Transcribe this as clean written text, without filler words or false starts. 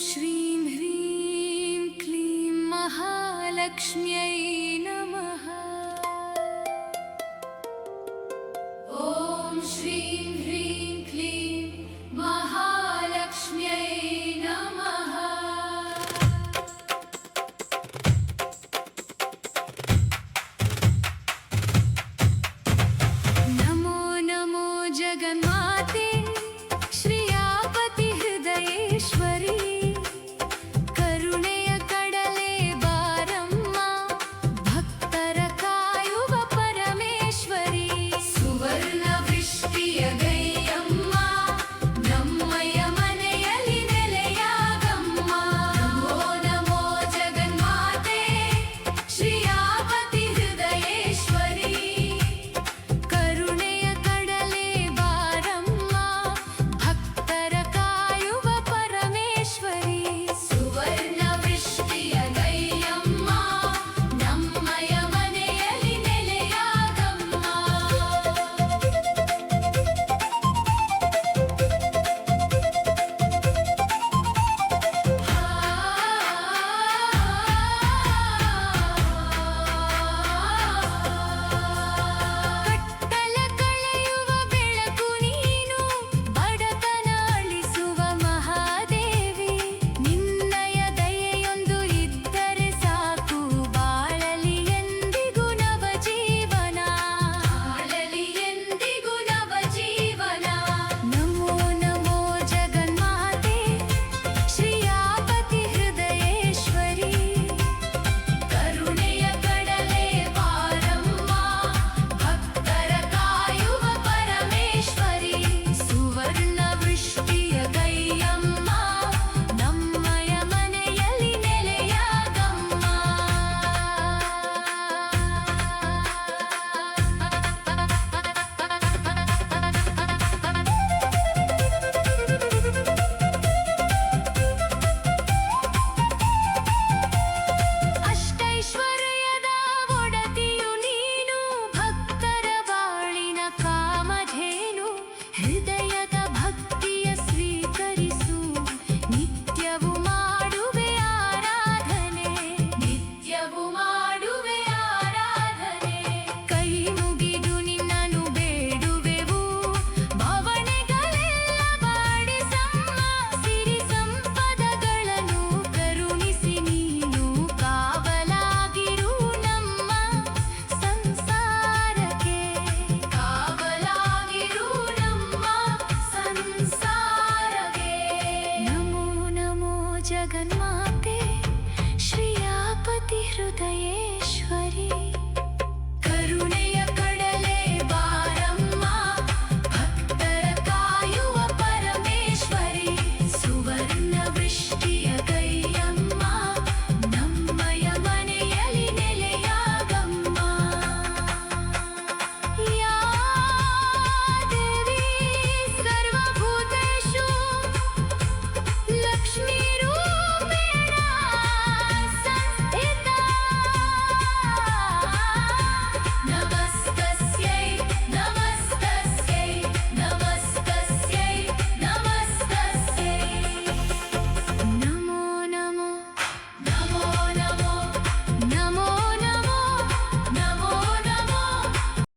श्रीं ह्रीं क्लीं महालक्ष्म्यै नमः। ॐ श्रीं ह्रीं क्लीं महालक्ष्म्यै नमः। नमो नमो जगन्माते श्रियापति हृदयेश्वरी, करुणೆಯ ಕಡಲೆ ಬಾರಮ್ಮ, ಭಕ್ತರ ಕಾಯುವ ಪರಮೇಶ್ವರಿ. ಸುವರ್ಣ ವೃಷ್ಟಿಯ ಗೈಯಮ್ಮ, ನಮ್ಮಯ ಮನೆಯಲ್ಲಿ ನೆಲೆಯಾಗಮ್ಮ. ನಮೋ ನಮೋ ಜಗನ್ಮಾತೆ ಶ್ರಿಯಾಪತಿ ಹೃದಯೇಶ್ವರಿ, ಕರುಣೆಯ ಕಡಲೆ ಬಾರಮ್ಮ, ಭಕ್ತರ ಕಾಯುವ ಪರಮೇಶ್ವರಿ. ಸುವರ್ಣ ವೃಷ್ಟಿಯ ಗೈಯಮ್ಮ, ನಮ್ಮಯ ಮನೆಯಲ್ಲಿ ನೆಲೆಯಾಗಮ್ಮ. ಕಟ್ಟಲ ಕಳೆಯುವ ಬೆಳಕು ನೀನು, ಬಡತನ ಅಳಿಸುವ ಮಹಾದೇವಿ. ನಿನ್ನಯ ದಯೆಯೊಂದು ಇದ್ದರೆ ಸಾಕು, ಬಾಳಲಿ ಎಂದಿಗೂ ನವ ಜೀವನ, ಬಾಳಲಿ ಎಂದಿಗೂ ನವ ಜೀವನ. ನಮೋ ನಮೋ ಜಗನ್ಮಾತೆ ಶ್ರಿಯಾಪತಿ ಹೃದಯೇಶ್ವರಿ, ಕರುಣೆಯ ಕಡಲೆ ಬಾರಮ್ಮ, ಭಕ್ತರ ಕಾಯುವ ಪರಮೇಶ್ವರಿ. ಸುವರ್ಣ ವೃಷ್ಟಿಯ ಗೈಯಮ್ಮ, ನಮ್ಮಯ ಮನೆಯಲ್ಲಿ ನೆಲೆಯಾಗಮ್ಮ. ಅಷ್ಟೈಶ್ವರ್ಯದ ಒಡತಿಯು ನೀನು, ಭಕ್ತರ ಬಾಳಿನ ಕಾಮಧೇನು. ಹೃದಯದ ಭಕ್ತಿಯ ಸ್ವೀಕರಿಸು, ನಿತ್ಯವೂ ಮಾಡುವೆ ಆರಾಧನೆ, ನಿತ್ಯವೂ ಮಾಡುವೆ ಆರಾಧನೆ. ಕೈ ಮುಗಿದು ನಿನ್ನನ್ನು ಬೇಡುವೆವು, ಭವನೆಗಳೆಲ್ಲ ಬಾಡಿಸಮ್ಮ. ಸಿರಿ ಸಂಪದಗಳನ್ನು ಕರುಣಿಸಿ ನೀನು, ಕಾವಲಾಗಿರು ನಮ್ಮ ಸಂಸಾರಕ್ಕೆ, ಕಾವಲಾಗಿರು ನಮ್ಮ ಸಂಸಾರಕ್ಕೆ. ನಮೋ ನಮೋ ಜಗನ್ಮಾತೆ